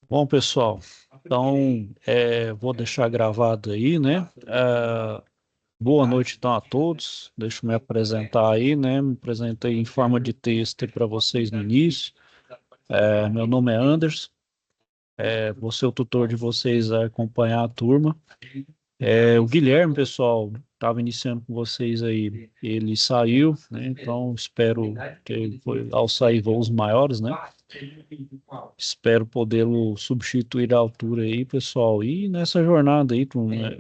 Bom, pessoal, então vou deixar gravado aí, né? Boa noite então a todos. Deixa eu me apresentar aí, né? Me apresentei em forma de texto para vocês no início. Meu nome é Anderson, vou ser o tutor de vocês a acompanhar a turma. O Guilherme, pessoal, estava iniciando com vocês aí. Ele saiu, né? Então espero que ele foi ao sair voos maiores, né? Espero podê-lo substituir à altura aí, pessoal. E nessa jornada aí, turma,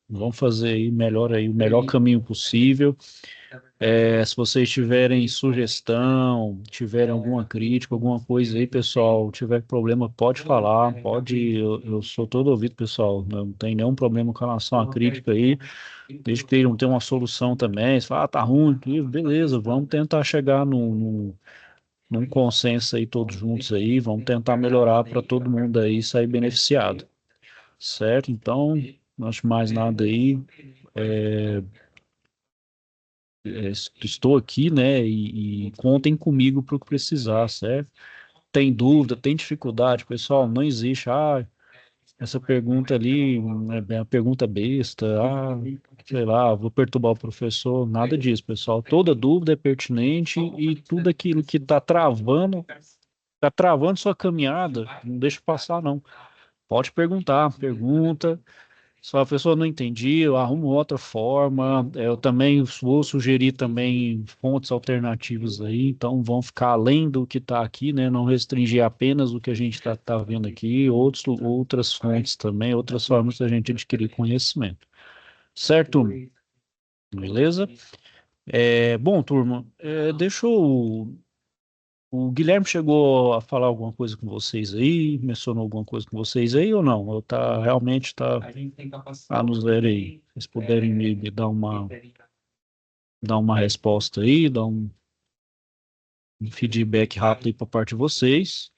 vamos fazer aí o melhor caminho possível. Se vocês tiverem sugestão, tiverem alguma crítica, alguma coisa aí, pessoal, tiver problema, pode falar, pode, eu sou todo ouvido, pessoal. Não tem nenhum problema com relação à crítica aí, desde que não tenha uma solução também. Se fala, tá ruim, beleza, vamos tentar chegar num consenso aí todos juntos aí, vamos tentar melhorar para todo mundo aí sair beneficiado, certo? Então, não acho mais nada aí, estou aqui, né, e contem comigo para o que precisar, certo? Tem dúvida, tem dificuldade, pessoal, não existe, essa pergunta ali é uma pergunta besta, sei lá, vou perturbar o professor, nada disso, pessoal. Toda dúvida é pertinente e tudo aquilo que tá travando sua caminhada, não deixa passar, não. Pode perguntar, pergunta. Se a pessoa não entendi, eu arrumo outra forma. Eu também vou sugerir também fontes alternativas aí, então vão ficar além do que está aqui, né? Não restringir apenas o que a gente está vendo aqui, outras fontes também, outras formas da gente adquirir conhecimento. Certo? Beleza? Bom, turma, deixa eu o Guilherme chegou a falar alguma coisa com vocês aí, mencionou alguma coisa com vocês aí ou não? Ou tá realmente tá a nos ler aí? Se vocês puderem me dar uma resposta aí, dar um feedback rápido aí para parte de vocês.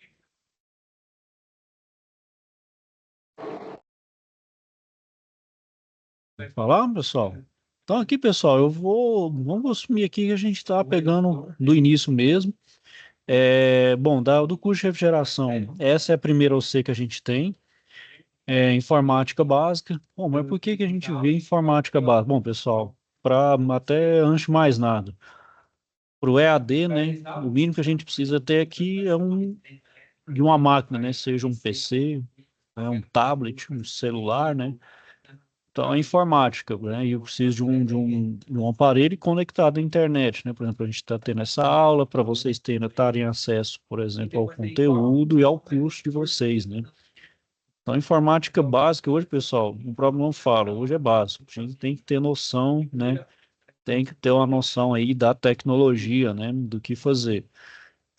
Vai falar, pessoal? Então aqui, pessoal, vamos assumir aqui que a gente está pegando do início mesmo. Bom, do curso de refrigeração, essa é a primeira OC que a gente tem. Informática básica. Bom, mas por que que a gente vê informática básica? Bom, pessoal, para até antes de mais nada, para o EAD, né, o mínimo que a gente precisa ter aqui de uma máquina, né, seja um PC, um tablet, um celular, né, então é informática, né, e eu preciso de um aparelho conectado à internet, né, por exemplo, a gente está tendo essa aula para vocês terem acesso, por exemplo, ao conteúdo e ao curso de vocês, né. Então, informática básica, hoje, pessoal, o próprio não fala, hoje é básico. A gente tem que ter noção, né? Tem que ter uma noção aí da tecnologia, né? Do que fazer.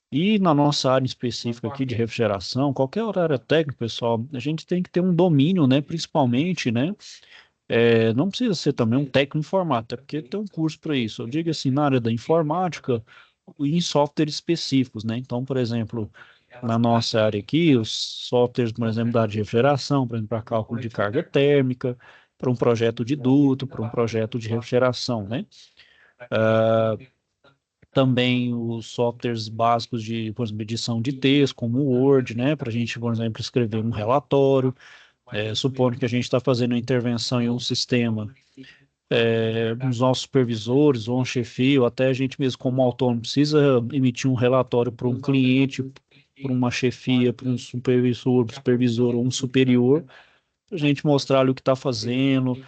E na nossa área específica aqui de refrigeração, qualquer área técnica, pessoal, a gente tem que ter um domínio, né? Principalmente, né? Não precisa ser também um técnico informático, até porque tem um curso para isso. Eu digo assim, na área da informática, em softwares específicos, né? Então, por exemplo, na nossa área aqui, os softwares, por exemplo, da área de refrigeração, por exemplo, para cálculo de carga térmica, para um projeto de duto, para um projeto de refrigeração, né? Também os softwares básicos de, por exemplo, edição de texto, como o Word, né? Para a gente, por exemplo, escrever um relatório, supondo que a gente está fazendo uma intervenção em um sistema, os nossos supervisores ou um chefia, ou até a gente mesmo como autônomo precisa emitir um relatório para um cliente, para uma chefia, para um supervisor ou um superior, para a gente mostrar ali o que está fazendo,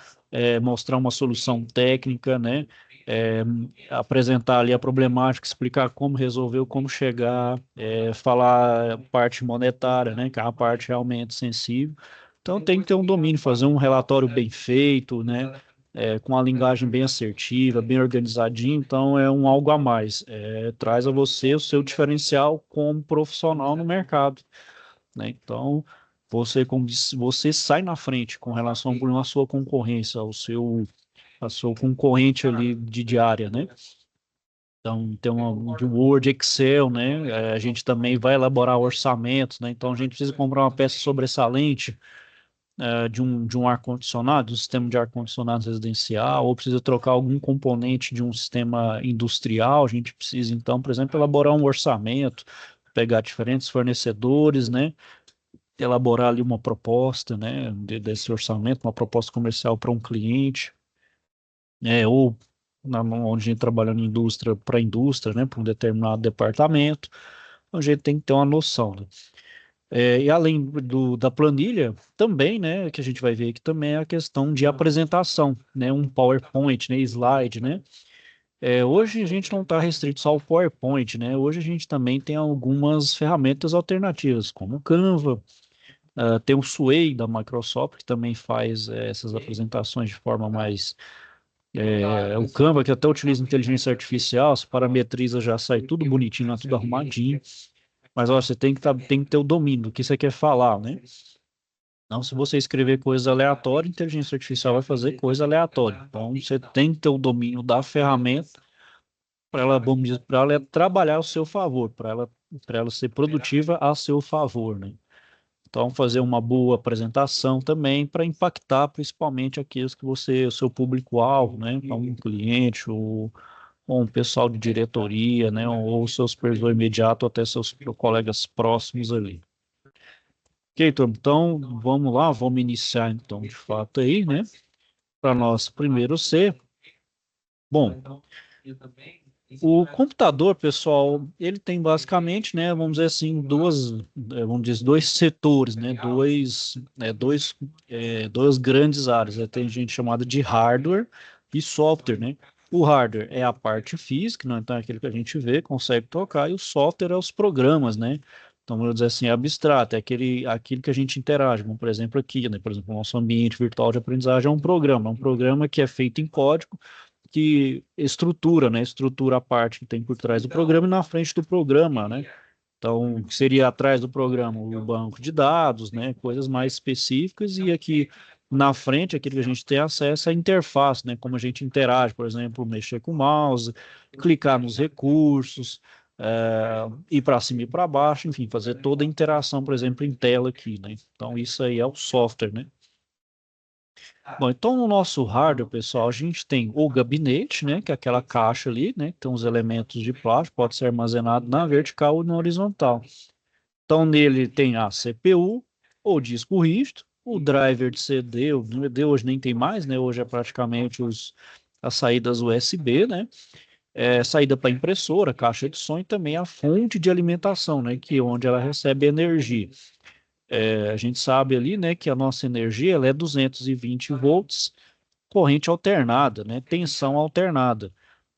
mostrar uma solução técnica, né? É, Apresentar ali a problemática, explicar como resolveu, como chegar, falar a parte monetária, né? Que é a parte realmente sensível. Então tem que ter um domínio, fazer um relatório bem feito, né? Com a linguagem bem assertiva, bem organizadinho, então é um algo a mais. Traz a você o seu diferencial como profissional no mercado, né? Então, você, como disse, você sai na frente com relação à sua concorrência, a seu concorrente ali de diária, né? Então, tem de Word, Excel, né? A gente também vai elaborar orçamentos, né? Então, a gente precisa comprar uma peça sobressalente, de um ar-condicionado, um sistema de ar-condicionado residencial, ou precisa trocar algum componente de um sistema industrial, a gente precisa, então, por exemplo, elaborar um orçamento, pegar diferentes fornecedores, né? Elaborar ali uma proposta, né? Desse orçamento, uma proposta comercial para um cliente, ou onde a gente trabalhando em indústria para indústria, né? Para um determinado departamento, a gente tem que ter uma noção, né? E além da planilha, também, né, que a gente vai ver aqui também é a questão de apresentação, né, um PowerPoint, né, slide, né. Hoje a gente não está restrito só ao PowerPoint, né, hoje a gente também tem algumas ferramentas alternativas, como o Canva, tem o Sway da Microsoft, que também faz essas apresentações de forma mais... o Canva, que até utiliza inteligência artificial, se parametriza, já sai tudo bonitinho, tudo arrumadinho. Mas ó, você tem que ter o domínio do que você quer falar, né? Não, se você escrever coisa aleatória, a inteligência artificial vai fazer coisa aleatória. Então, você tem que ter o domínio da ferramenta para ela, vamos dizer, para ela trabalhar ao seu favor, para ela ser produtiva a seu favor, né? Então, fazer uma boa apresentação também para impactar principalmente aqueles que você, o seu público-alvo, né? Então, um cliente ou um pessoal de diretoria, né? Ou o seu supervisor imediato, ou até seus colegas próximos ali. Ok, turma, então vamos lá, vamos iniciar então de fato aí, né? Para nosso primeiro C. Bom, o computador, pessoal, ele tem basicamente, né, vamos dizer assim, vamos dizer, dois setores, né, duas grandes áreas, né, tem gente chamada de hardware e software, né. O hardware é a parte física, né, então é aquilo que a gente vê, consegue tocar, e o software é os programas, né. Então, vamos dizer assim, é abstrato, é aquilo que a gente interage, como por exemplo aqui, né, por exemplo, o nosso ambiente virtual de aprendizagem é um programa que é feito em código, que estrutura, né? Estrutura a parte que tem por trás do programa e na frente do programa, né? Então, seria atrás do programa o banco de dados, né? Coisas mais específicas, e aqui na frente, aquilo que a gente tem acesso é a interface, né? Como a gente interage, por exemplo, mexer com o mouse, clicar nos recursos, ir para cima e para baixo, enfim, fazer toda a interação, por exemplo, em tela aqui, né? Então, isso aí é o software, né? Bom, então no nosso hardware, pessoal, a gente tem o gabinete, né, que é aquela caixa ali, né, que tem os elementos de plástico, pode ser armazenado na vertical ou na horizontal. Então nele tem a CPU, o disco rígido, o driver de CD, o DVD hoje nem tem mais, né, hoje é praticamente as saídas USB, né, saída para impressora, caixa de som e também a fonte de alimentação, né, que é onde ela recebe energia. A gente sabe ali, né, que a nossa energia ela é 220 volts, corrente alternada, né? Tensão alternada.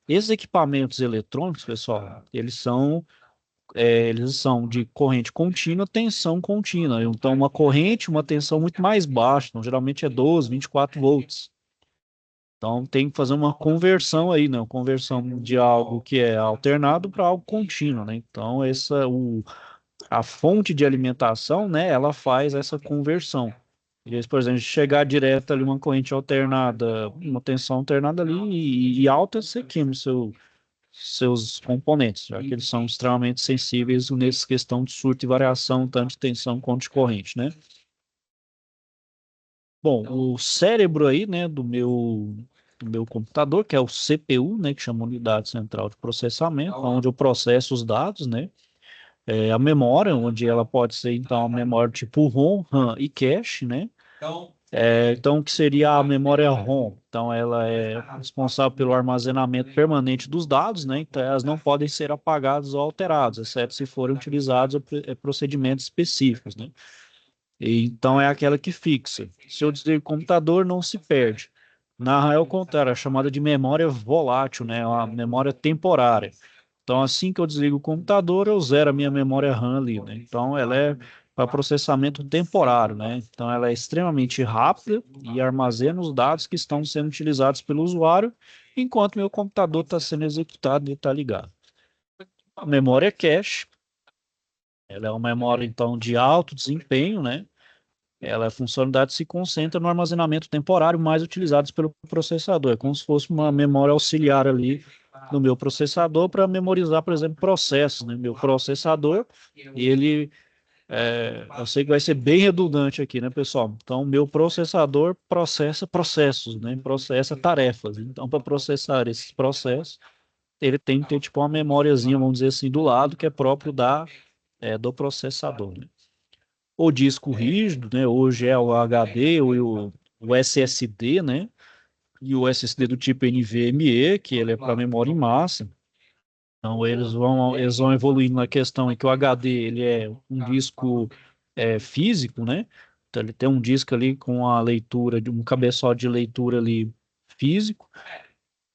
Esses equipamentos eletrônicos, pessoal, eles são de corrente contínua, tensão contínua. Então, uma corrente, uma tensão muito mais baixa. Então, geralmente é 12, 24 volts. Então, tem que fazer uma conversão aí, né? Uma conversão de algo que é alternado para algo contínuo, né? Então, a fonte de alimentação, né? Ela faz essa conversão. E, por exemplo, chegar direto ali uma corrente alternada, uma tensão alternada ali e alta, você queima seus componentes, já que eles são extremamente sensíveis nessa questão de surto e variação, tanto de tensão quanto de corrente, né? Bom, o cérebro aí, né, do meu computador, que é o CPU, né, que chama Unidade Central de Processamento, onde eu processo os dados, né? A memória, onde ela pode ser, então, a memória tipo ROM, RAM e cache, né? Então, o que seria a memória ROM? Então, ela é responsável pelo armazenamento permanente dos dados, né? Então, elas não podem ser apagadas ou alteradas, exceto se forem utilizados procedimentos específicos, né? Então, é aquela que fixa. Se eu desligo o computador, não se perde. Na RAM é o contrário, é chamada de memória volátil, né? A memória temporária. Então, assim que eu desligo o computador, eu zero a minha memória RAM ali, né? Então, ela é para processamento temporário, né? Então, ela é extremamente rápida e armazena os dados que estão sendo utilizados pelo usuário enquanto meu computador está sendo executado e está ligado. A memória cache, ela é uma memória, então, de alto desempenho, né? Ela, a funcionalidade se concentra no armazenamento temporário mais utilizados pelo processador. É como se fosse uma memória auxiliar ali no meu processador para memorizar, por exemplo, processos, né? Meu processador, ele, eu sei que vai ser bem redundante aqui, né, pessoal? Então, meu processador processa processos, né? Processa tarefas. Então, para processar esses processos, ele tem que ter tipo uma memóriazinha, vamos dizer assim, do lado, que é próprio da do processador, né? O disco rígido, né? Hoje é o HD o SSD, né? E o SSD do tipo NVMe, que ele é para memória em massa. Então eles vão evoluindo na questão em que o HD ele é um disco físico, né? Então ele tem um disco ali com a leitura de um cabeçote de leitura ali físico.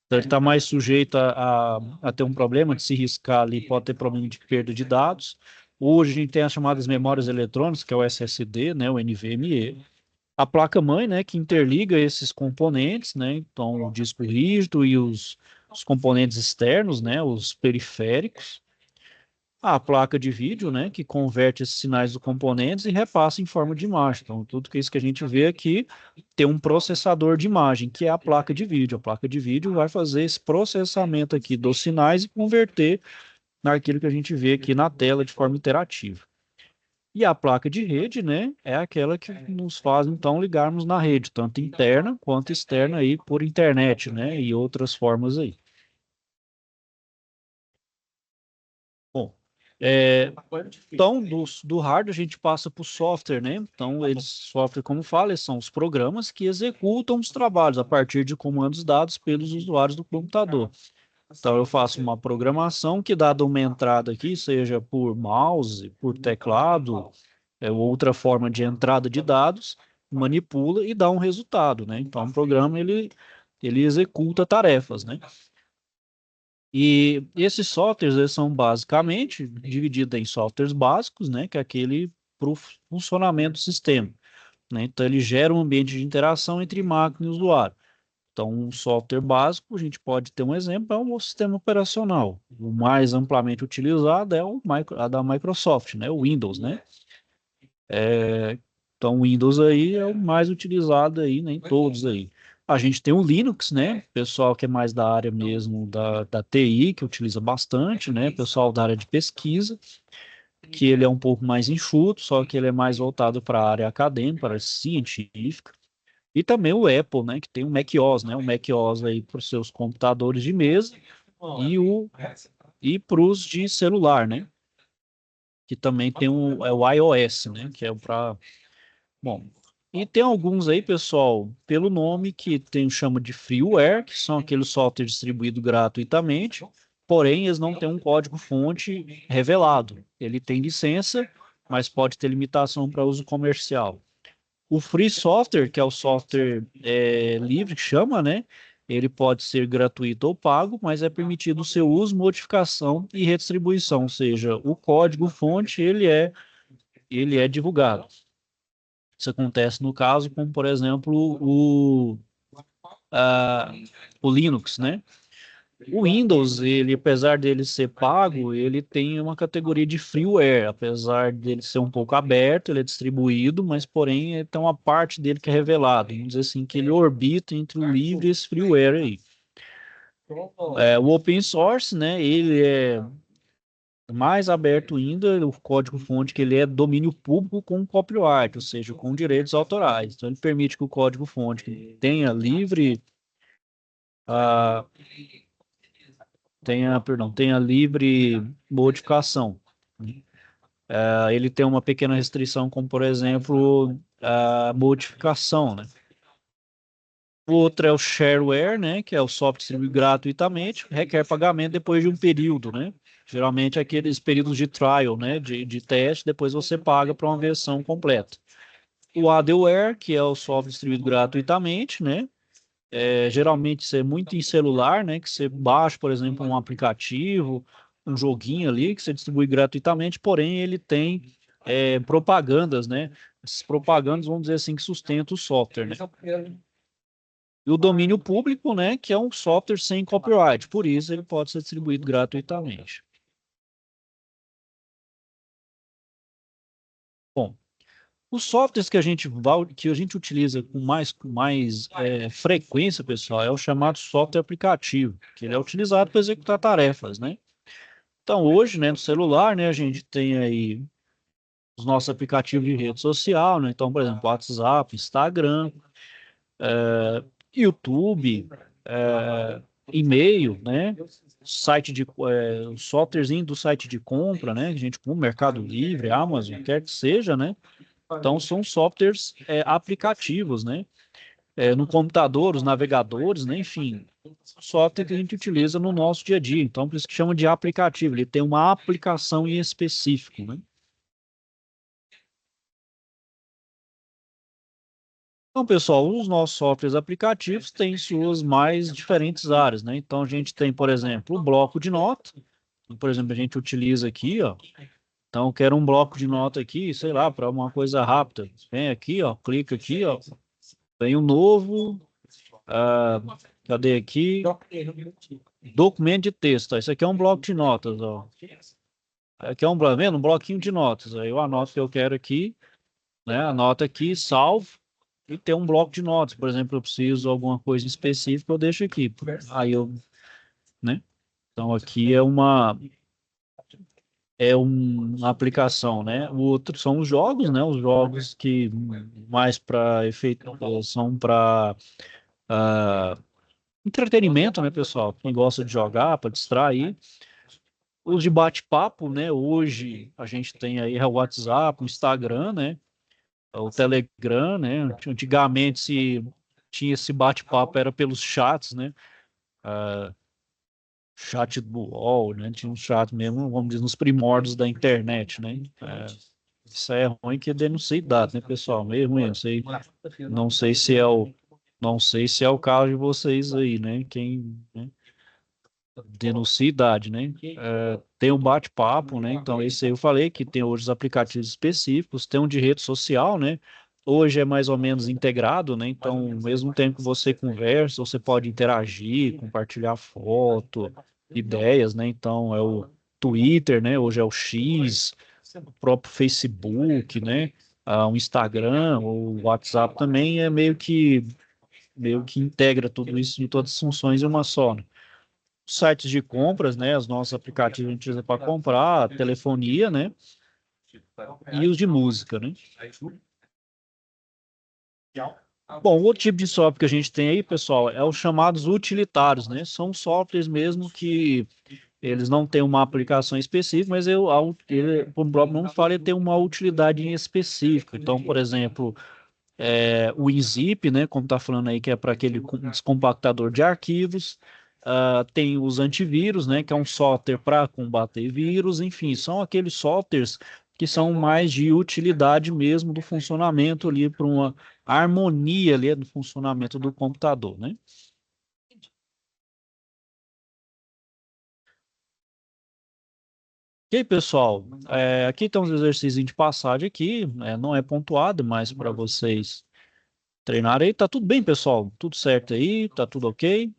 Então ele está mais sujeito a ter um problema de se riscar ali, pode ter problema de perda de dados. Hoje a gente tem as chamadas memórias eletrônicas, que é o SSD, né, o NVMe. A placa-mãe, né, que interliga esses componentes, né, então o disco rígido e os componentes externos, né, os periféricos. A placa de vídeo, né, que converte esses sinais dos componentes e repassa em forma de imagem. Então, tudo que isso que a gente vê aqui tem um processador de imagem, que é a placa de vídeo. A placa de vídeo vai fazer esse processamento aqui dos sinais e converter naquilo que a gente vê aqui na tela de forma interativa. E a placa de rede, né, é aquela que nos faz então ligarmos na rede, tanto interna quanto externa aí por internet, né, e outras formas aí. Bom, então do hardware a gente passa para o software, né? Então software, como fala, eles são os programas que executam os trabalhos a partir de comandos dados pelos usuários do computador. Então eu faço uma programação que, dada uma entrada aqui, seja por mouse, por teclado, outra forma de entrada de dados, manipula e dá um resultado, né? Então o programa ele executa tarefas, né? E esses softwares eles são basicamente divididos em softwares básicos, né, que é aquele para o funcionamento do sistema, né? Então ele gera um ambiente de interação entre máquina e usuário. Então, um software básico, a gente pode ter um exemplo, é o sistema operacional. O mais amplamente utilizado é a da Microsoft, né, o Windows, né? Então, o Windows aí é o mais utilizado aí, né, em todos aí. A gente tem o Linux, né? Pessoal que é mais da área mesmo da TI, que utiliza bastante, né? Pessoal da área de pesquisa, que ele é um pouco mais enxuto, só que ele é mais voltado para a área acadêmica, para a área científica. E também o Apple, né? Que tem o macOS, né? O macOS aí para os seus computadores de mesa e para os de celular, né? Que também tem o iOS, né? Que é para bom, e tem alguns aí, pessoal, pelo nome que tem chama de freeware, que são aqueles softwares distribuídos gratuitamente, porém eles não têm um código-fonte revelado. Ele tem licença, mas pode ter limitação para uso comercial. O free software, que é o software livre, que chama, né? Ele pode ser gratuito ou pago, mas é permitido o seu uso, modificação e redistribuição, ou seja, o código-fonte ele é divulgado. Isso acontece no caso, como por exemplo a, o Linux, né? O Windows, ele, apesar dele ser pago, ele tem uma categoria de freeware, apesar dele ser um pouco aberto, ele é distribuído, mas porém tem uma parte dele que é revelada, vamos dizer assim, que ele orbita entre o livre e esse freeware aí. O open source, né, ele é mais aberto ainda, o código-fonte que ele é domínio público com copyright, ou seja, com direitos autorais. Então ele permite que o código-fonte tenha livre, ah, tenha livre modificação. Ele tem uma pequena restrição, como por exemplo a modificação, né? O outro é o shareware, né, que é o software distribuído gratuitamente, requer pagamento depois de um período, né? Geralmente aqueles períodos de trial, né, de teste, depois você paga para uma versão completa. O ADWare, que é o software distribuído gratuitamente, né? Geralmente isso é muito em celular, né? Que você baixa, por exemplo, um aplicativo, um joguinho ali que você distribui gratuitamente, porém ele tem propagandas, né? Essas propagandas, vamos dizer assim, que sustentam o software, né? E o domínio público, né? Que é um software sem copyright, por isso ele pode ser distribuído gratuitamente. Bom, os softwares que a gente utiliza com mais frequência, pessoal, é o chamado software aplicativo, que ele é utilizado para executar tarefas, né? Então, hoje, né, no celular, né, a gente tem aí os nossos aplicativos de rede social, né? Então, por exemplo, WhatsApp, Instagram, YouTube, e-mail, né? o softwarezinho do site de compra, né? Que a gente compra, Mercado Livre, Amazon, quer que seja, né? Então, são softwares aplicativos, né? No computador, os navegadores, né? Enfim, software que a gente utiliza no nosso dia a dia. Então, por isso que chama de aplicativo. Ele tem uma aplicação em específico, né? Então, pessoal, os nossos softwares aplicativos têm suas mais diferentes áreas, né? Então, a gente tem, por exemplo, o bloco de nota. Por exemplo, a gente utiliza aqui, ó. Então, eu quero um bloco de nota aqui, sei lá, para uma coisa rápida. Vem aqui, ó, clica aqui, ó. Vem um novo. ah, Cadê aqui? Documento de texto. Ó. Isso aqui é um bloco de notas, ó. Aqui é um bloquinho de notas. Aí eu anoto o que eu quero aqui, né? Anoto aqui, salvo e tem um bloco de notas. Por exemplo, eu preciso de alguma coisa específica, eu deixo aqui. Aí eu, né? Então aqui uma aplicação, né? O outro são os jogos, né? Os jogos que mais para efeito são para entretenimento, né, pessoal? Quem gosta de jogar, para distrair. Os de bate-papo, né? Hoje a gente tem aí o WhatsApp, o Instagram, né? O Telegram, né? Antigamente se tinha esse bate-papo era pelos chats, né? Chat do UOL, né? Tinha um chat mesmo, vamos dizer, nos primórdios da internet, né? Isso é ruim que denuncia idade, né, pessoal? Meio ruim, não sei se é não sei se é o caso de vocês aí, né? Quem, né? Denuncia idade, né? Tem o bate-papo, né? Então, esse aí eu falei que tem hoje os aplicativos específicos, tem um de rede social, né? Hoje é mais ou menos integrado, né? Então, ao mesmo tempo que você conversa, você pode interagir, compartilhar foto, ideias, né? Então, é o Twitter, né? Hoje é o X, o próprio Facebook, né? O Instagram, o WhatsApp também é meio que integra tudo isso de todas as funções em uma só, né? Sites de compras, né? Os nossos aplicativos a gente usa para comprar, telefonia, né? E os de música, né? Bom, o outro tipo de software que a gente tem aí, pessoal, é os chamados utilitários, né? São softwares mesmo que eles não têm uma aplicação específica, mas como o próprio nome fala, ele tem uma utilidade específica. Então, por exemplo, o WinZip, né, como está falando aí, que é para aquele descompactador de arquivos. Tem os antivírus, né, que é um software para combater vírus. Enfim, são aqueles softwares que são mais de utilidade mesmo do funcionamento ali, para uma harmonia ali do funcionamento do computador, né? E aí, pessoal, aqui estão os exercícios de passagem aqui, não é pontuado, mas para vocês treinarem aí, tá tudo bem, pessoal? Tudo certo aí? Tá tudo ok?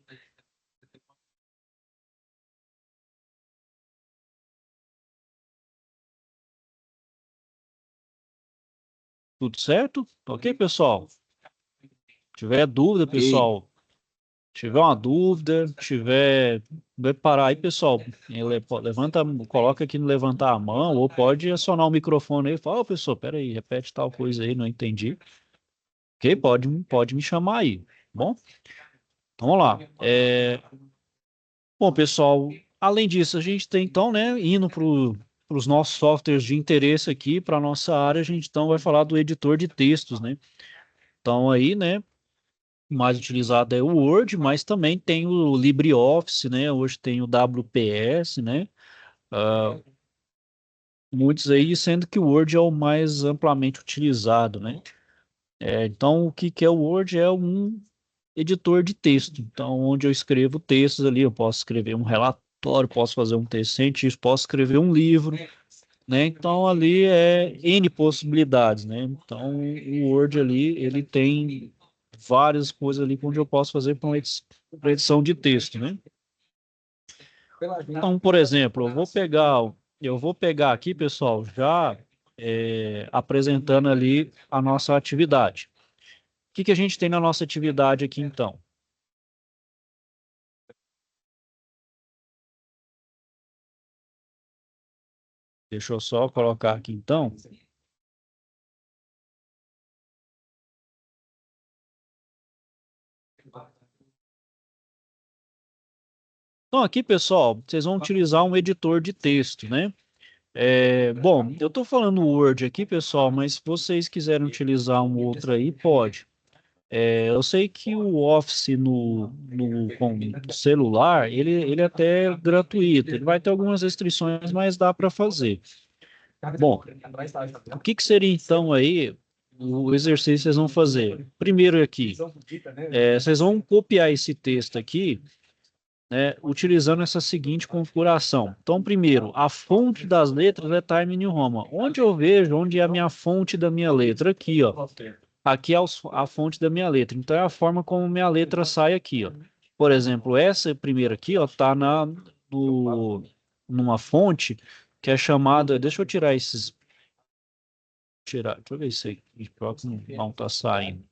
Tudo certo? Ok, pessoal? Tiver dúvida, Ok. pessoal, tiver uma dúvida, vai parar aí, pessoal, levanta, coloca aqui no levantar a mão, ou pode acionar o microfone aí e falar, ô, pessoal, peraí, repete tal coisa aí, não entendi. Ok? Pode me chamar aí, bom? Então, vamos lá. Bom, pessoal, além disso, a gente tem então, né, indo para os nossos softwares de interesse aqui, para a nossa área, a gente então vai falar do editor de textos, né? Então aí, né, o mais utilizado é o Word, mas também tem o LibreOffice, né? Hoje tem o WPS, né? Muitos aí, sendo que o Word é o mais amplamente utilizado, né? Então, o que que é o Word? É um editor de texto. Então, onde eu escrevo textos ali, eu posso escrever um relatório, posso fazer um texto científico, posso escrever um livro, né? Então, ali é N possibilidades, né? Então, o Word ali, ele tem várias coisas ali onde eu posso fazer para para edição de texto, né? Então, por exemplo, eu vou pegar aqui, pessoal, já apresentando ali a nossa atividade. O que que a gente tem na nossa atividade aqui, então? Deixa eu só colocar aqui, então. Então, aqui, pessoal, vocês vão utilizar um editor de texto, né? Bom, eu estou falando Word aqui, pessoal, mas se vocês quiserem utilizar um outro aí, pode. Eu sei que o Office com celular, ele até é gratuito. Ele vai ter algumas restrições, mas dá para fazer. Bom, o que seria então aí o exercício que vocês vão fazer? Primeiro aqui, vocês vão copiar esse texto aqui, né, utilizando essa seguinte configuração. Então, primeiro, a fonte das letras é Times New Roman. Onde eu vejo, onde é a minha fonte da minha letra? Aqui, ó. Aqui é a fonte da minha letra. Então, é a forma como minha letra sai aqui, ó. Por exemplo, essa primeira aqui, ó, tá numa fonte que é chamada. Deixa eu tirar esses. Deixa eu ver se aqui não tá saindo.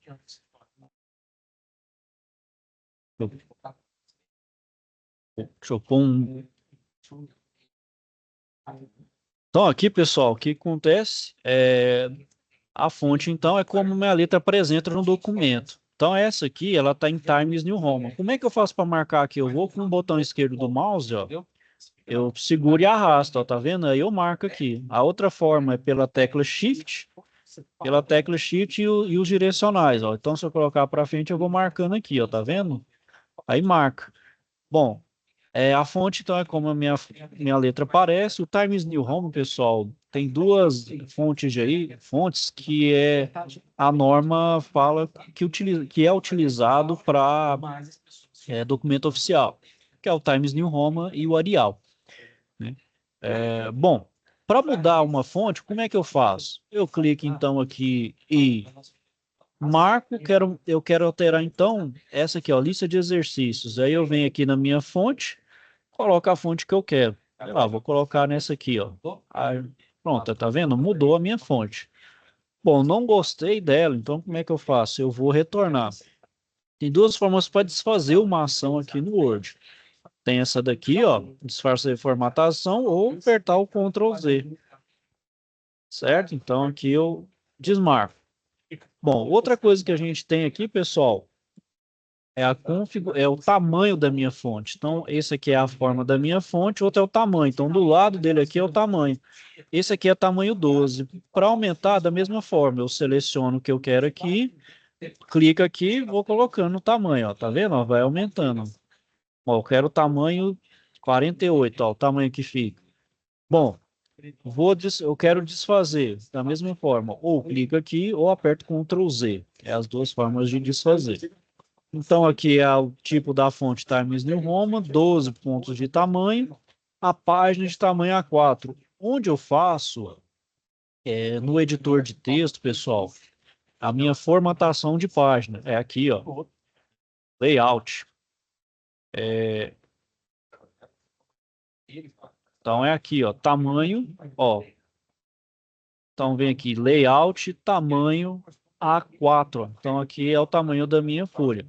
Deixa eu pôr um. Então, aqui, pessoal, o que acontece a fonte, então, é como minha letra apresenta no documento. Então, essa aqui, ela está em Times New Roman. Como é que eu faço para marcar aqui? Eu vou com o botão esquerdo do mouse, ó, eu seguro e arrasto, ó, tá vendo? Aí eu marco aqui. A outra forma é pela tecla Shift e os direcionais, ó. Então, se eu colocar para frente, eu vou marcando aqui, ó, tá vendo? Aí marca. Bom, a fonte, então, é como a minha letra aparece. O Times New Roman, pessoal, tem duas fontes que a norma fala que é utilizado para documento oficial, que é o Times New Roman e o Arial, né? Bom, para mudar uma fonte, como é que eu faço? Eu clico, então, aqui e marco, eu quero alterar, então, essa aqui, ó, lista de exercícios. Aí eu venho aqui na minha fonte, coloco a fonte que eu quero. Sei lá, vou colocar nessa aqui, ó. Aí, pronto, tá vendo? Mudou a minha fonte. Bom, não gostei dela, então como é que eu faço? Eu vou retornar. Tem duas formas para desfazer uma ação aqui no Word. Tem essa daqui, ó, disfarce de formatação ou apertar o Ctrl Z, certo? Então aqui eu desmarco. Bom, outra coisa que a gente tem aqui, pessoal, é o tamanho da minha fonte. Então, esse aqui é a forma da minha fonte, outro é o tamanho. Então, do lado dele aqui é o tamanho. Esse aqui é tamanho 12. Para aumentar, da mesma forma, eu seleciono o que eu quero aqui, clico aqui, vou colocando o tamanho, ó, tá vendo? Ó, vai aumentando. Ó, eu quero o tamanho 48, ó, o tamanho que fica. Bom, eu quero desfazer da mesma forma. Ou clico aqui ou aperto Ctrl Z. É as duas formas de desfazer. Então, aqui é o tipo da fonte Times New Roman, 12 pontos de tamanho, a página de tamanho A4. Onde eu faço, no editor de texto, pessoal, a minha formatação de página. É aqui, ó, layout. Então, é aqui, ó, tamanho, ó. Então, vem aqui, layout, tamanho A4. Ó. Então, aqui é o tamanho da minha folha.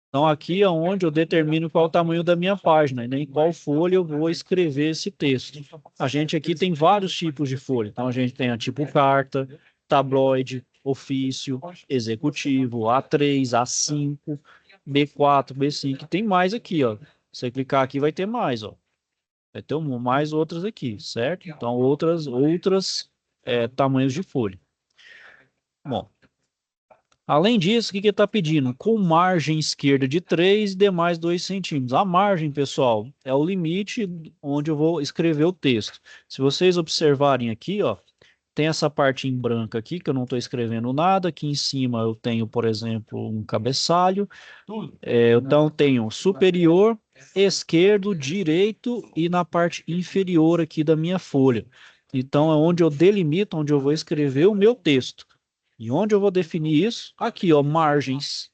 Então, aqui é onde eu determino qual é o tamanho da minha página, né? Em qual folha eu vou escrever esse texto. A gente aqui tem vários tipos de folha. Então, a gente tem a tipo carta, tabloide, ofício, executivo, A3, A5, B4, B5. Tem mais aqui, ó. Você clicar aqui vai ter mais, ó. Vai ter mais outras aqui, certo? Então, outras tamanhos de folha. Bom, além disso, o que ele está pedindo? Com margem esquerda de 3 e demais 2 centímetros. A margem, pessoal, é o limite onde eu vou escrever o texto. Se vocês observarem aqui, ó, tem essa parte em branco aqui, que eu não estou escrevendo nada. Aqui em cima eu tenho, por exemplo, um cabeçalho. Então, tenho superior, esquerdo, direito e na parte inferior aqui da minha folha. Então, é onde eu delimito, onde eu vou escrever o meu texto. E onde eu vou definir isso? Aqui, ó, margens.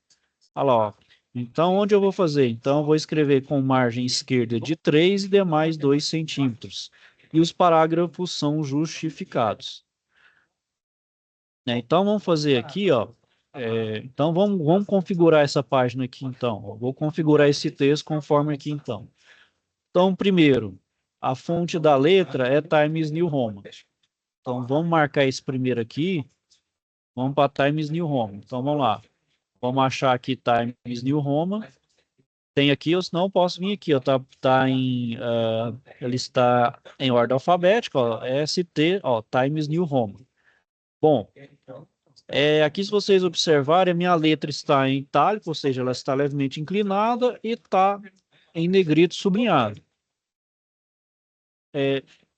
Olha lá, ó. Então, onde eu vou fazer? Então, eu vou escrever com margem esquerda de 3 e demais 2 centímetros. E os parágrafos são justificados. Então, vamos fazer aqui, ó. Então, vamos configurar essa página aqui, então. Eu vou configurar esse texto conforme aqui, então. Então, primeiro, a fonte da letra é Times New Roman. Então, vamos marcar esse primeiro aqui. Vamos para Times New Roman. Então, vamos lá. Vamos achar aqui Times New Roman. tem aqui, ou senão eu posso vir aqui, ó, ele está em ordem alfabética, ó, ST, ó, Times New Roman. Bom, aqui se vocês observarem, a minha letra está em itálico, ou seja, ela está levemente inclinada e está em negrito sublinhado.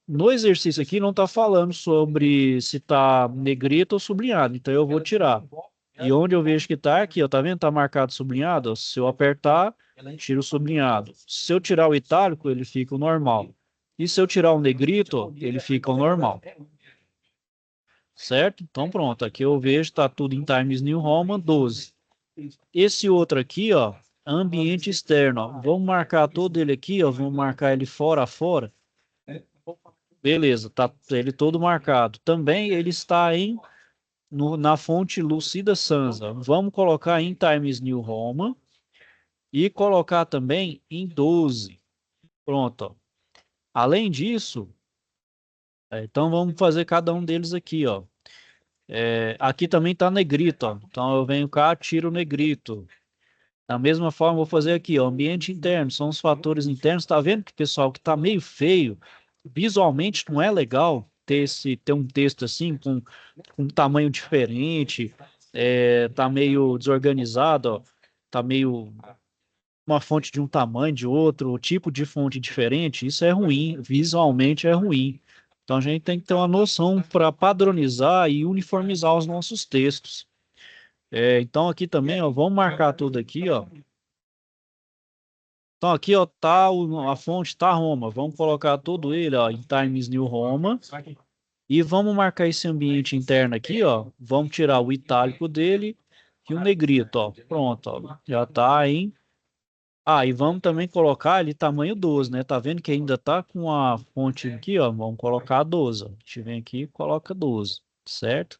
No exercício aqui não está falando sobre se está negrito ou sublinhado, então eu vou tirar. E onde eu vejo que está aqui, ó, tá vendo? Está marcado sublinhado. Ó, se eu apertar, tiro o sublinhado. Se eu tirar o itálico, ele fica o normal. E se eu tirar o negrito, ó, ele fica o normal. Certo? Então pronto, aqui eu vejo está tudo em Times New Roman 12. Esse outro aqui, ó, ambiente externo, ó, vamos marcar todo ele aqui, ó, vamos marcar ele fora a fora. Beleza, tá ele todo marcado. Também ele está na fonte Lucida Sans. Ó. Vamos colocar em Times New Roman e colocar também em 12. Pronto, ó. Além disso, então vamos fazer cada um deles aqui, ó. Aqui também está negrito, ó. Então eu venho cá, tiro o negrito. Da mesma forma, vou fazer aqui, ó, ambiente interno, são os fatores internos. Tá vendo que, pessoal, que tá meio feio, visualmente não é legal ter um texto assim, com um tamanho diferente, tá meio desorganizado, ó, tá meio uma fonte de um tamanho, de outro, tipo de fonte diferente, isso é ruim, visualmente é ruim. Então a gente tem que ter uma noção para padronizar e uniformizar os nossos textos. Então aqui também, ó, vamos marcar tudo aqui, ó. Então aqui, ó, a fonte tá Roma. Vamos colocar todo ele, ó, em Times New Roman. E vamos marcar esse ambiente interno aqui, ó. Vamos tirar o itálico dele e o negrito, ó. Pronto, ó. Já tá em... e vamos também colocar ele tamanho 12, né? Tá vendo que ainda tá com a fonte aqui, ó. Vamos colocar 12, ó. A gente vem aqui e coloca 12, certo?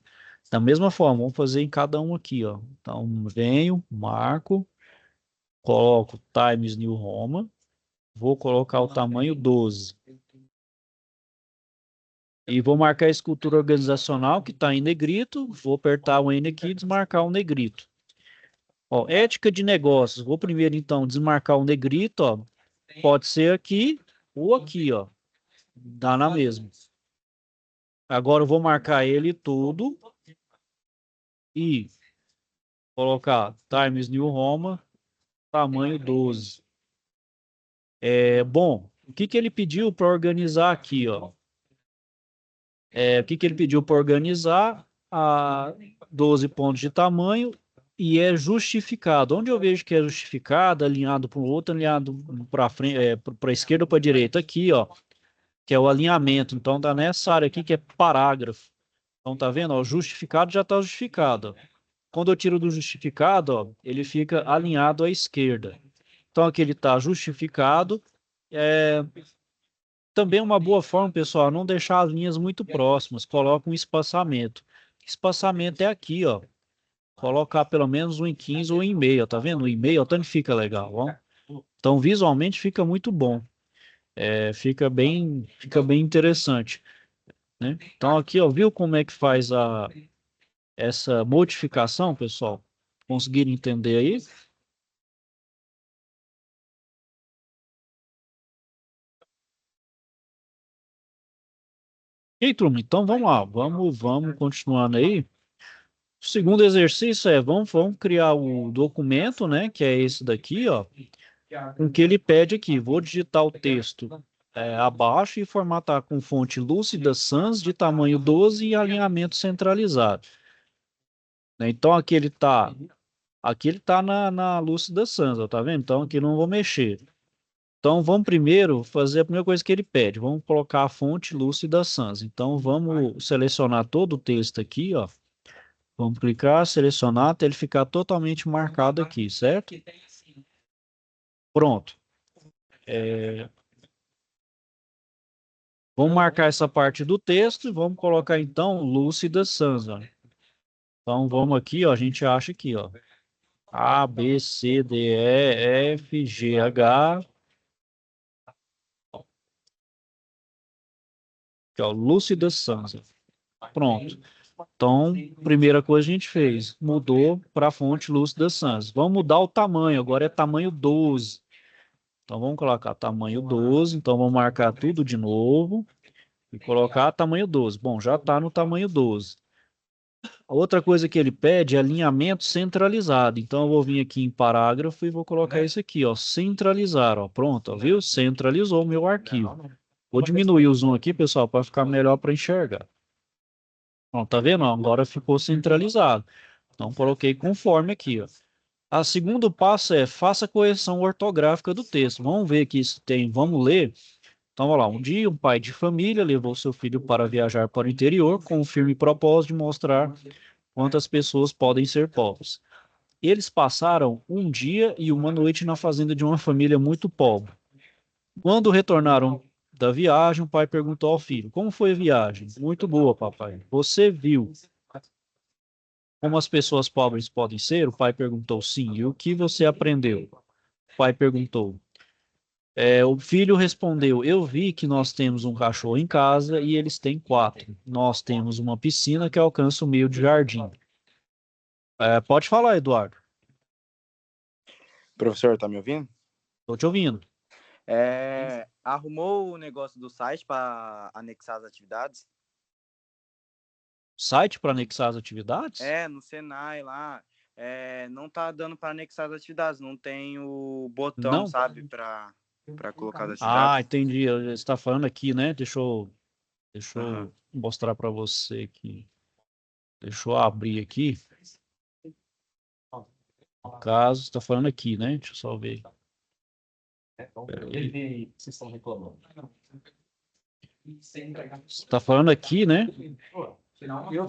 Da mesma forma, vamos fazer em cada um aqui, ó. Então, venho, marco, coloco Times New Roman. Vou colocar o tamanho 12. E vou marcar a escultura organizacional, que está em negrito. Vou apertar o N aqui e desmarcar o negrito. Ó, ética de negócios. Vou primeiro, então, desmarcar o negrito. Ó. Pode ser aqui ou aqui, ó. Dá na mesma. Agora eu vou marcar ele tudo e colocar Times New Roman, tamanho 12. Bom, o que ele pediu para organizar aqui, ó? O que ele pediu para organizar? A 12 pontos de tamanho e é justificado. Onde eu vejo que é justificado, alinhado para o outro, alinhado para frente, para a esquerda ou para a direita, aqui, ó, que é o alinhamento. Então tá nessa área aqui que é parágrafo. Então tá vendo? Ó, o justificado já está justificado. Ó. Quando eu tiro do justificado, ó, ele fica alinhado à esquerda. Então aqui ele está justificado. Também uma boa forma, pessoal, não deixar as linhas muito próximas. Coloca um espaçamento. Espaçamento é aqui, ó. Colocar pelo menos um em 15 ou em meio, tá vendo? Um em meio, tanto fica legal, ó. Então, visualmente fica muito bom. Fica bem interessante, né? Então, aqui, ó, viu como é que faz essa modificação, pessoal? Conseguiram entender aí? E aí, turma, então vamos lá, vamos continuando aí. O segundo exercício vamos criar o documento, né, que é esse daqui, ó, com o que ele pede aqui. Vou digitar o texto abaixo e formatar com fonte Lúcida Sans de tamanho 12 e alinhamento centralizado. Né? Então aqui ele tá na Lúcida Sans, ó, tá vendo? Então aqui não vou mexer. Então vamos primeiro fazer a primeira coisa que ele pede. Vamos colocar a fonte Lúcida Sans. Então vamos selecionar todo o texto aqui, ó. Vamos clicar, selecionar até ele ficar totalmente marcado aqui, certo? Pronto. Vamos marcar essa parte do texto e vamos colocar então Lúcida Sans. Ó. Então vamos aqui, ó, a gente acha aqui, ó. A, B, C, D, E, F, G, H. Aqui, ó, Lúcida Sans. Pronto. Então, primeira coisa a gente fez, mudou para a fonte Lúcida Sans. Vamos mudar o tamanho, agora é tamanho 12. Então vamos colocar tamanho 12. Então vamos marcar tudo de novo e colocar tamanho 12. Bom, já está no tamanho 12. A outra coisa que ele pede é alinhamento centralizado. Então eu vou vir aqui em parágrafo e vou colocar isso aqui, ó, centralizar, ó. Pronto, ó, viu? Centralizou o meu arquivo. Vou diminuir o zoom aqui, pessoal, para ficar melhor para enxergar. Ó, tá vendo? Ó, agora ficou centralizado. Então coloquei conforme aqui, ó. A segundo passo é faça a correção ortográfica do texto. Vamos ver aqui se tem, vamos ler. Então, vamos lá. Um dia, um pai de família levou seu filho para viajar para o interior com o firme propósito de mostrar quantas pessoas podem ser pobres. Eles passaram um dia e uma noite na fazenda de uma família muito pobre. Quando retornaram da viagem, o pai perguntou ao filho: Como foi a viagem? Muito boa, papai. Você viu como as pessoas pobres podem ser? O pai perguntou: Sim. E o que você aprendeu? O pai perguntou. O filho respondeu: Eu vi que nós temos um cachorro em casa e eles têm quatro. Nós temos uma piscina que alcança o meio de jardim. Pode falar, Eduardo. Professor, tá me ouvindo? Estou te ouvindo. Arrumou o negócio do site para anexar as atividades? Site para anexar as atividades? No Senai lá. Não tá dando para anexar as atividades, não tem o botão, Não? sabe, para colocar as Ah, atividades. entendi. Você está falando aqui, né? Deixa Aham. eu mostrar para você aqui. Deixa eu abrir aqui. No caso, está falando aqui, né? Deixa eu só ver. Vocês estão reclamando. Você está falando aqui, né?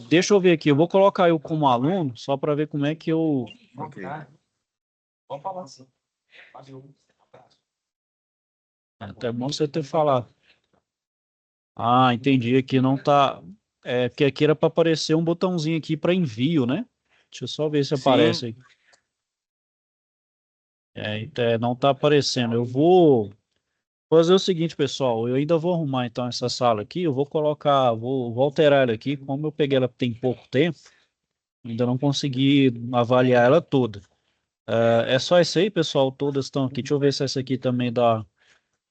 Deixa eu ver aqui. Eu vou colocar eu como aluno, só para ver como é que eu. Ok. Vamos falar assim. É até bom você ter falado. Ah, entendi. Aqui não tá. Porque aqui era para aparecer um botãozinho aqui para envio, né? Deixa eu só ver se Sim, aparece aí. Então, não tá aparecendo. Eu vou fazer o seguinte, pessoal. Eu ainda vou arrumar então essa sala aqui. Eu vou colocar, vou alterar ela aqui. Como eu peguei ela tem pouco tempo, ainda não consegui avaliar ela toda. É só isso aí, pessoal. Todas estão aqui. Deixa eu ver se essa aqui também dá.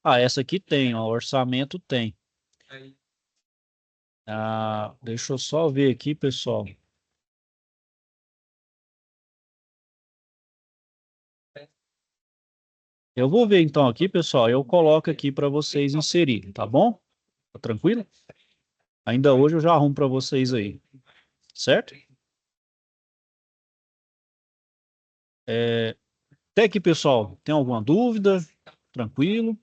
Ah, essa aqui tem, ó. Orçamento tem. Deixa eu só ver aqui, pessoal. Eu vou ver então aqui, pessoal. Eu coloco aqui para vocês inserirem, tá bom? Tá tranquilo? Ainda hoje eu já arrumo para vocês aí, certo? Até aqui, pessoal. Tem alguma dúvida? Tranquilo?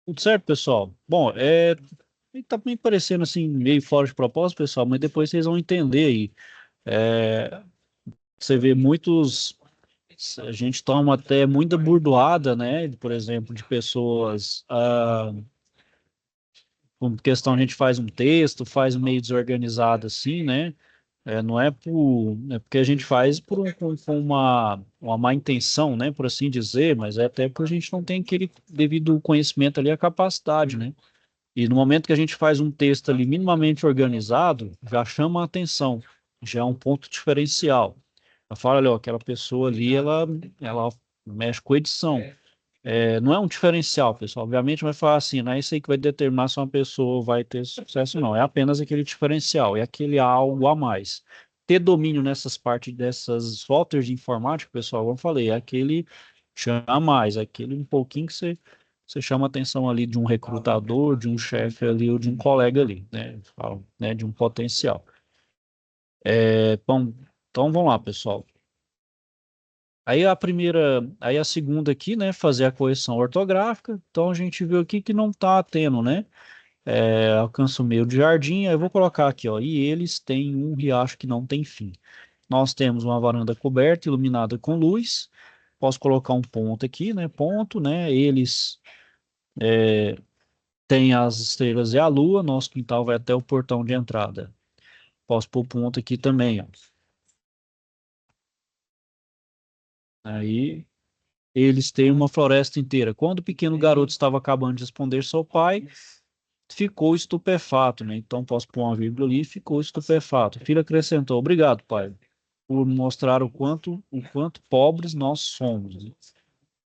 Tudo certo, pessoal? Bom, tá me parecendo assim meio fora de propósito, pessoal, mas depois vocês vão entender aí. É, Você vê muitos. A gente toma até muita burdoada, né? Por exemplo, de pessoas. Com questão, a gente faz um texto, faz meio desorganizado assim, né? Não é porque a gente faz com uma má intenção, né? Por assim dizer, mas é até porque a gente não tem aquele devido conhecimento ali, a capacidade, né? E no momento que a gente faz um texto ali minimamente organizado, já chama a atenção, já é um ponto diferencial. Eu falo, olha, ó, aquela pessoa ali, ela mexe com edição. Não é um diferencial, pessoal. Obviamente vai falar assim, não é isso aí que vai determinar se uma pessoa vai ter sucesso ou não. É apenas aquele diferencial, é aquele algo a mais. Ter domínio nessas partes dessas softwares de informática, pessoal, como eu falei, é aquele chama a mais, é aquele um pouquinho que você chama a atenção ali de um recrutador, de um chefe ali ou de um colega ali, né? Falo, né? De um potencial. Bom, então vamos lá, pessoal. Aí a segunda aqui, né, fazer a correção ortográfica. Então a gente viu aqui que não tá tendo, né, alcança o meio de jardim. Aí eu vou colocar aqui, ó, e eles têm um riacho que não tem fim. Nós temos uma varanda coberta, iluminada com luz. Posso colocar um ponto aqui, né, ponto, né, eles têm as estrelas e a lua. Nosso quintal vai até o portão de entrada. Posso pôr ponto aqui também, ó. Aí eles têm uma floresta inteira. Quando o pequeno garoto estava acabando de responder seu pai, ficou estupefato, né? Então posso pôr uma vírgula ali, ficou estupefato. O filho acrescentou, obrigado, pai. por mostrar o quanto pobres nós somos, né?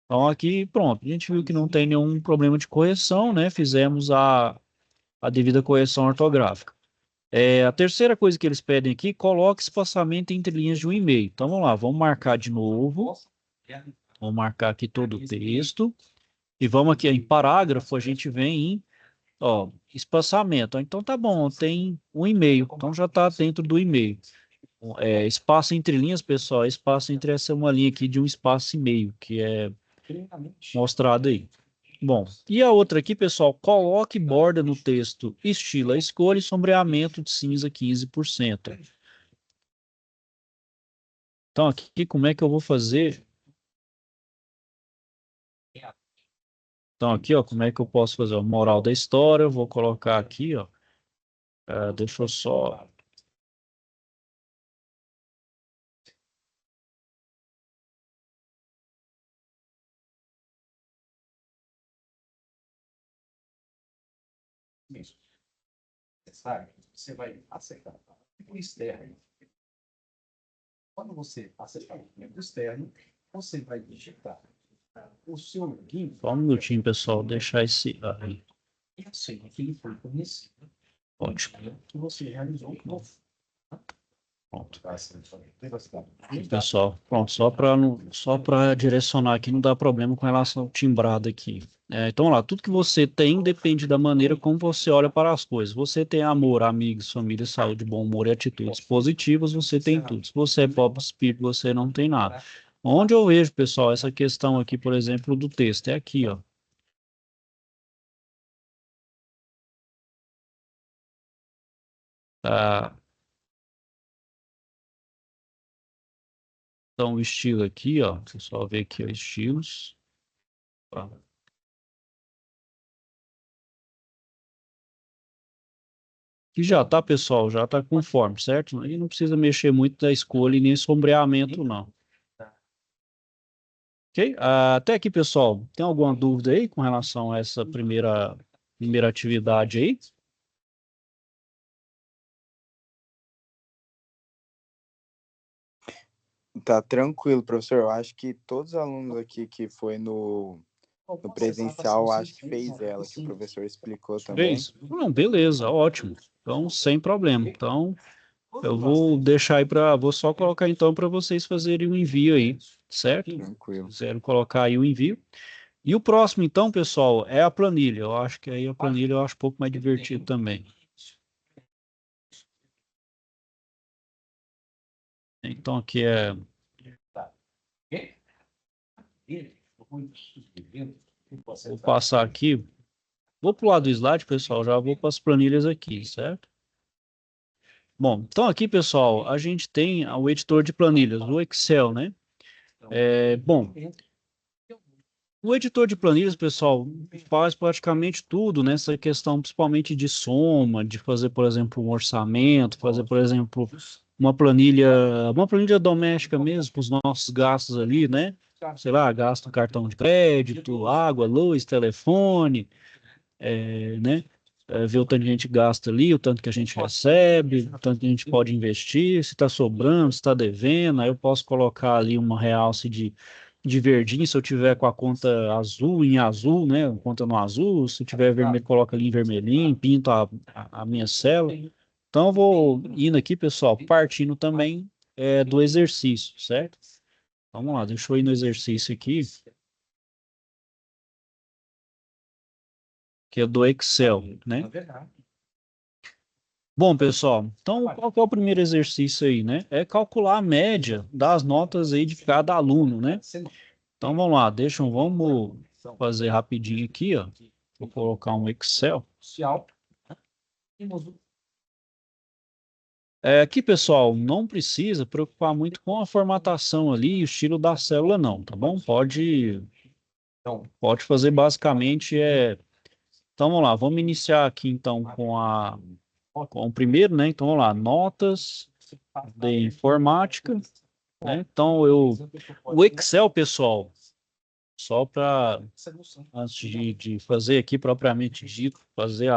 Então aqui, pronto, a gente viu que não tem nenhum problema de correção, né? Fizemos a devida correção ortográfica. A terceira coisa que eles pedem aqui, coloque espaçamento entre linhas de um e-mail. Então vamos lá, vamos marcar de novo. Vamos marcar aqui todo o texto. E vamos aqui em parágrafo, a gente vem em, ó, espaçamento. Então tá bom, tem um e-mail, então já está dentro do e-mail. Espaço entre linhas, pessoal, espaço entre essa uma linha aqui de um espaço e meio, que é mostrado aí. Bom, e a outra aqui, pessoal, coloque borda no texto, estilo à escolha e sombreamento de cinza 15%. Então aqui, como é que eu vou fazer? Então aqui, ó, como é que eu posso fazer? A moral da história, eu vou colocar aqui, ó. Deixa eu só... Isso. Sabe? Você vai aceitar o externo. Quando você aceitar o externo, você vai digitar o seu login. Só um minutinho, pessoal, deixar esse aí. E a senha que ele foi conhecido. Ótimo. Que você realizou no Pronto. privacidade. Pessoal, pronto, só para direcionar aqui, não dá problema com relação ao timbrado aqui. Então, lá, tudo que você tem depende da maneira como você olha para as coisas. Você tem amor, amigos, família, saúde, bom humor e atitudes positivas, você tem tudo. Se você é pobre de espírito, você não tem nada. Onde eu vejo, pessoal, essa questão aqui, por exemplo, do texto, é aqui, ó. Tá. Então, o estilo aqui, ó, você só vê aqui, ó, estilos. Tá. Que já tá, pessoal, já tá conforme, certo? E não precisa mexer muito da escolha e nem sombreamento, não. Ok? Até aqui, pessoal, tem alguma dúvida aí com relação a essa primeira atividade aí? Tá tranquilo, professor. Eu acho que todos os alunos aqui que foi no presencial, acho que fez ela, que o professor explicou também. Fez? Não, beleza, ótimo. Então, sem problema. Então, eu vou deixar aí vou só colocar então para vocês fazerem o envio aí, certo? Tranquilo. Quiserem colocar aí o envio. E o próximo, então, pessoal, é a planilha. Eu acho que aí a planilha eu acho um pouco mais divertido também. Então, aqui é... Vou passar aqui. Vou para o lado do slide, pessoal. Já vou para as planilhas aqui, certo? Bom, então aqui, pessoal, a gente tem o editor de planilhas, o Excel, né? Bom, o editor de planilhas, pessoal, faz praticamente tudo nessa questão, principalmente de soma, de fazer, por exemplo, um orçamento, fazer, por exemplo, uma planilha doméstica mesmo, para os nossos gastos ali, né? Sei lá, gasto cartão de crédito, água, luz, telefone, né? Ver o tanto que a gente gasta ali, o tanto que a gente recebe, o tanto que a gente pode investir, se está sobrando, se está devendo, aí eu posso colocar ali uma realce de verdinho, se eu tiver com a conta azul em azul, né? Conta no azul, se tiver vermelho, coloca ali em vermelhinho, pinto a minha célula. Então eu vou indo aqui, pessoal, partindo também do exercício, certo? Vamos lá, deixa eu ir no exercício aqui, que é do Excel, né? Bom, pessoal, então qual que é o primeiro exercício aí, né? É calcular a média das notas aí de cada aluno, né? Então vamos lá, vamos fazer rapidinho aqui, ó. Vou colocar um Excel. Aqui, pessoal, não precisa preocupar muito com a formatação ali e o estilo da célula, não, tá bom? Pode fazer basicamente. Então vamos lá, vamos iniciar aqui então com o primeiro, né? Então vamos lá, notas de informática, né? Então o Excel, pessoal, só para antes de fazer aqui propriamente dito, fazer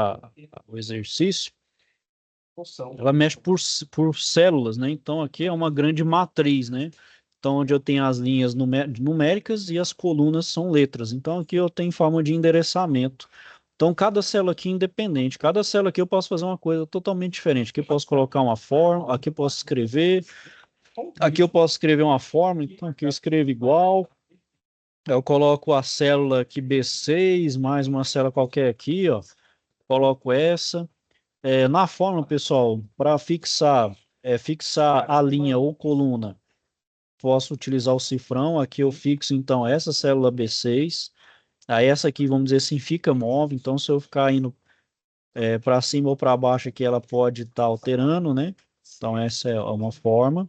o exercício, noção. ela mexe por células, né? Então aqui é uma grande matriz, né? Então onde eu tenho as linhas numéricas e as colunas são letras. Então aqui eu tenho forma de endereçamento. Então cada célula aqui é independente. Cada célula aqui eu posso fazer uma coisa totalmente diferente. Aqui eu posso colocar uma forma, aqui eu posso escrever, aqui eu posso escrever uma forma, então aqui eu escrevo igual. Eu coloco a célula aqui B6, mais uma célula qualquer aqui, ó. Coloco essa. Na fórmula, pessoal, para fixar a linha ou coluna, posso utilizar o cifrão. Aqui eu fixo, então, essa célula B6. Aí essa aqui, vamos dizer assim, fica móvel. Então, se eu ficar indo para cima ou para baixo aqui, ela pode estar alterando, né? Então, essa é uma forma.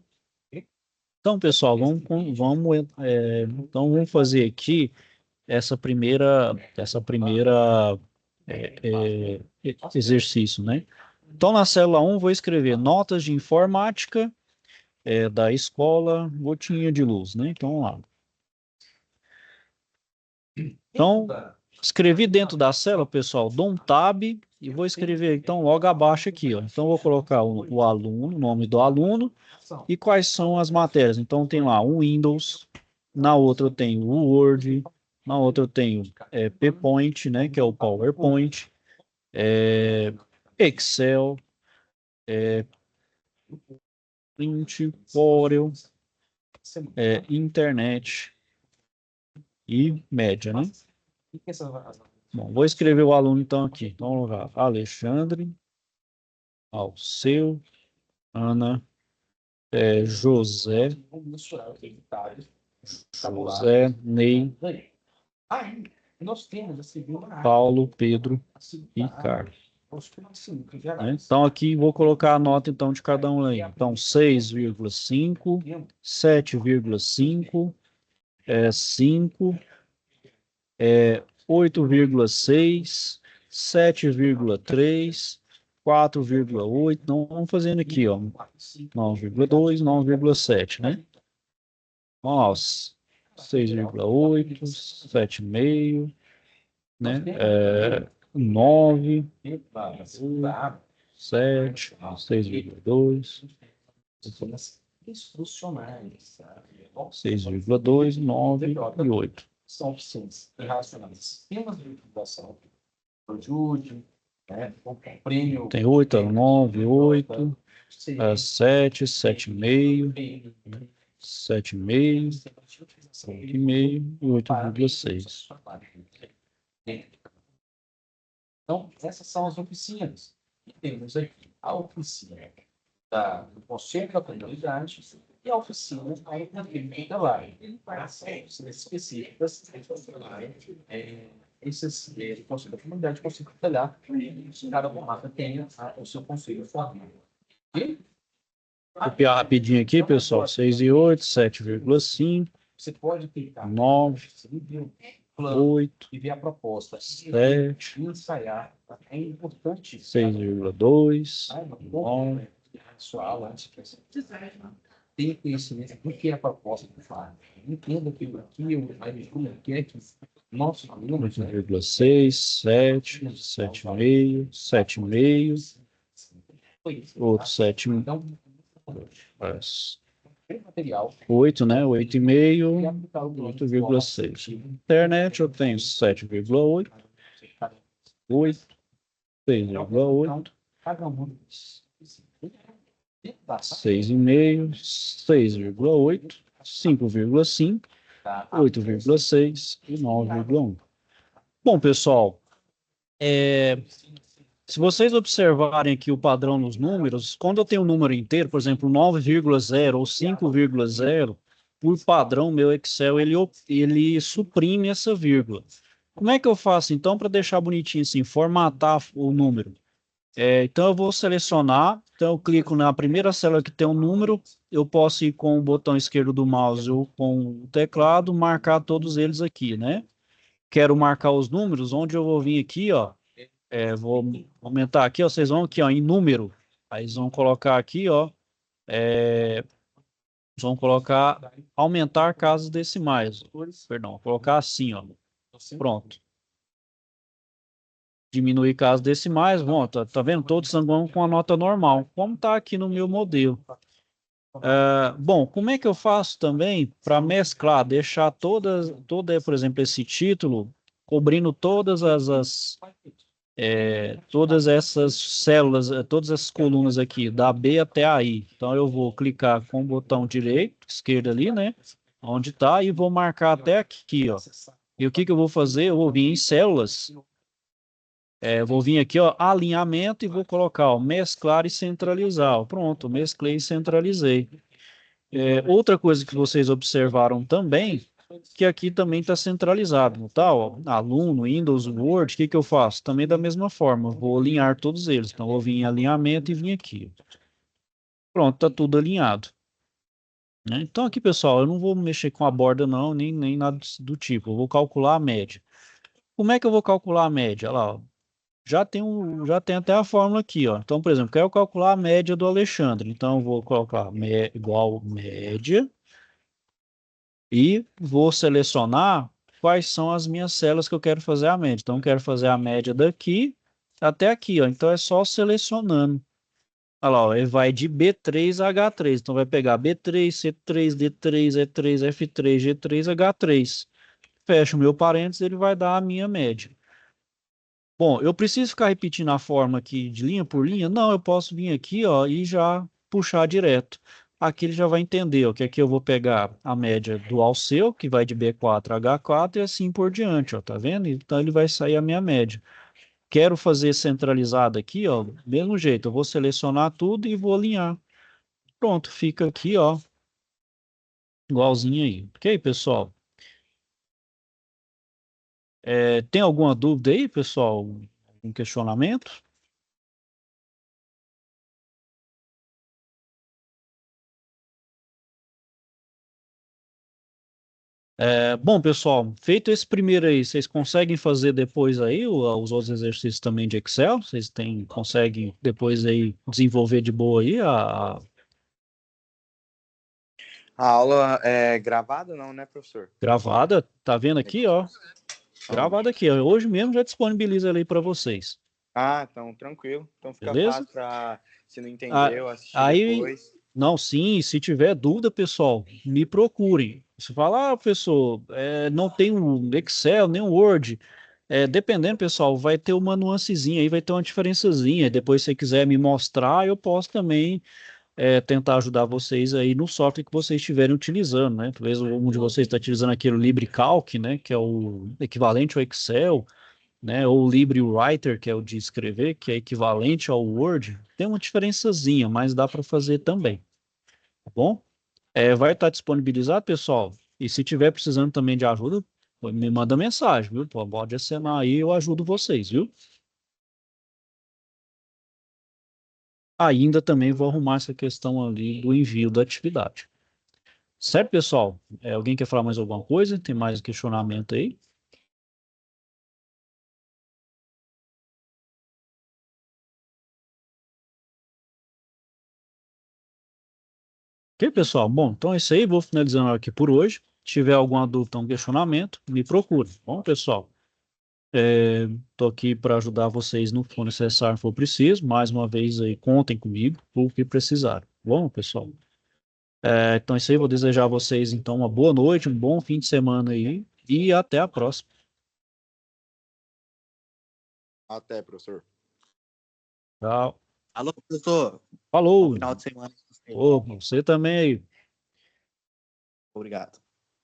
Então, pessoal, então vamos fazer aqui essa primeira exercício, né? Então, na célula 1, vou escrever notas de informática da escola Gotinha de Luz, né? Então, vamos lá. Então, escrevi dentro da célula, pessoal, dou um tab e vou escrever, então, logo abaixo aqui, ó. Então, vou colocar o aluno, o nome do aluno e quais são as matérias. Então, tem lá o Windows, na outra eu tenho o Word, na outra eu tenho PPoint, né, que é o PowerPoint, Excel, Print, Corel, internet e média, né? Bom, vou escrever o aluno então aqui. Então, vamos lá. Alexandre, Alceu, Ana, José, Ney, Nós temos a segunda Paulo, Pedro e Carlos. Né? Então aqui vou colocar a nota então de cada um aí. Então 6,5, 7,5, 5, 8,6, 7,3, 4,8. Não, vamos fazendo aqui, ó. 9,2, 9,7, né? Nossa, 6,8, 7,5, né? 9, 7, 6,2, instrucionais, 6,2, 9 e 8. São opções relacionadas a sistemas de utilização, ajude, né, o prêmio. Tem 8, 9, 8, 7, 7,5, 7,5, 8,5 e 8,6. Então, essas são as oficinas. E temos aqui a oficina do Conselho da Comunidade e a oficina da tutelar. São oficinas específicas esses o Conselho da Comunidade, o Conselho Tutelar, cada comarca tem o seu conselho formado. Copiar rapidinho aqui, pessoal. 6 e 8, 7,5, Você pode clicar 9, 8, e ver a proposta. 7, E ensaiar. É importante. 6,2, 9. Sua aula antes de ter conhecimento do que é a proposta que faz. Entenda que a leitura quer que nossos alunos 8,6, 7, 7,5, 7,5, outro 7, então material 8, né? 8,5, 8,6. Internet eu tenho 7,8, 8, 6,8, cada um 6,5, 6,8, 5,5, 8,6 e 9,1. Bom, pessoal, se vocês observarem aqui o padrão nos números, quando eu tenho um número inteiro, por exemplo, 9,0 ou 5,0, por padrão, meu Excel, ele suprime essa vírgula. Como é que eu faço, então, para deixar bonitinho assim, formatar o número? Então, eu vou selecionar, então eu clico na primeira célula que tem um número, eu posso ir com o botão esquerdo do mouse ou com o teclado, marcar todos eles aqui, né? Quero marcar os números, onde eu vou vir aqui, ó, vou aumentar aqui, ó, vocês vão aqui, ó, em número, aí eles vão colocar aqui, ó, vão colocar, aumentar casas decimais, perdão, colocar assim, ó, pronto. diminuir casas decimais, bom, tá vendo? Todos vão com a nota normal, como está aqui no meu modelo. Bom, como é que eu faço também para mesclar, deixar por exemplo, esse título cobrindo todas essas células, todas essas colunas aqui, da B até a I. Então eu vou clicar com o botão direito, esquerdo ali, né? Onde está, e vou marcar até aqui, ó. E o que que eu vou fazer? Eu vou vir em células. Vou vir aqui, ó, alinhamento, e vou colocar, ó, mesclar e centralizar. Ó, pronto, mesclei e centralizei. Outra coisa que vocês observaram também, que aqui também está centralizado, tá? Ó, aluno, Windows, Word, o que que eu faço? Também da mesma forma, vou alinhar todos eles. Então, vou vir em alinhamento e vim aqui. Pronto, está tudo alinhado. Né? Então, aqui, pessoal, eu não vou mexer com a borda, não, nem nada do tipo. Eu vou calcular a média. Como é que eu vou calcular a média? Olha lá, ó. Já tem até a fórmula aqui, ó. Então, por exemplo, quero calcular a média do Alexandre. Então, eu vou colocar igual média e vou selecionar quais são as minhas células que eu quero fazer a média. Então, eu quero fazer a média daqui até aqui, ó. Então, é só selecionando. Olha lá, ó, ele vai de B3 a H3. Então, vai pegar B3, C3, D3, E3, F3, G3, H3. Fecho o meu parênteses, ele vai dar a minha média. Bom, eu preciso ficar repetindo a forma aqui de linha por linha? Não, eu posso vir aqui, ó, e já puxar direto. Aqui ele já vai entender, ó, que aqui eu vou pegar a média do Alceu, que vai de B4 a H4 e assim por diante, ó, tá vendo? Então ele vai sair a minha média. Quero fazer centralizado aqui, ó, mesmo jeito, eu vou selecionar tudo e vou alinhar. Pronto, fica aqui, ó, igualzinho aí. Ok, pessoal? Tem alguma dúvida aí, pessoal? Um questionamento? Bom, pessoal, feito esse primeiro aí, vocês conseguem fazer depois aí os outros exercícios também de Excel? Vocês conseguem depois aí desenvolver de boa aí A aula é gravada, não, né, professor? gravada? Tá vendo aqui, ó? Gravada aqui, ó. Hoje mesmo já disponibiliza ali para vocês. Ah, então tranquilo. Então fica Beleza? fácil para, se não entender, Ah, eu assistir aí, depois. não, sim, se tiver dúvida, pessoal, me procurem. Se falar, professor, não tem um Excel, nem um Word. Dependendo, pessoal, vai ter uma nuancezinha aí, vai ter uma diferençazinha. Depois, se você quiser me mostrar, eu posso também tentar ajudar vocês aí no software que vocês estiverem utilizando, né? Talvez um de vocês está utilizando aquele LibreCalc, né? Que é o equivalente ao Excel, né? Ou o LibreWriter, que é o de escrever, que é equivalente ao Word. Tem uma diferençazinha, mas dá para fazer também, tá bom? Vai estar disponibilizado, pessoal. E se tiver precisando também de ajuda, me manda mensagem, viu? Pode assinar aí, eu ajudo vocês, viu? Ainda também vou arrumar essa questão ali do envio da atividade. Certo, pessoal? Alguém quer falar mais alguma coisa? Tem mais questionamento aí? Ok, pessoal? Bom, então é isso aí. Vou finalizando aqui por hoje. Se tiver alguma dúvida ou um questionamento, me procure. Bom, pessoal? Estou aqui para ajudar vocês no que for necessário, for preciso. Mais uma vez aí, contem comigo o que precisar. Bom, pessoal? Então é isso aí. Vou desejar a vocês então uma boa noite, um bom fim de semana aí e até a próxima. Até, professor. Tchau. Alô, professor. Bom Falou. final de semana. Ô, você também aí. Obrigado.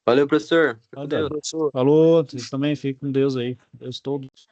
Valeu, professor. Fica com Nada. Deus. Falou, vocês também fiquem com Deus aí. Deus todos.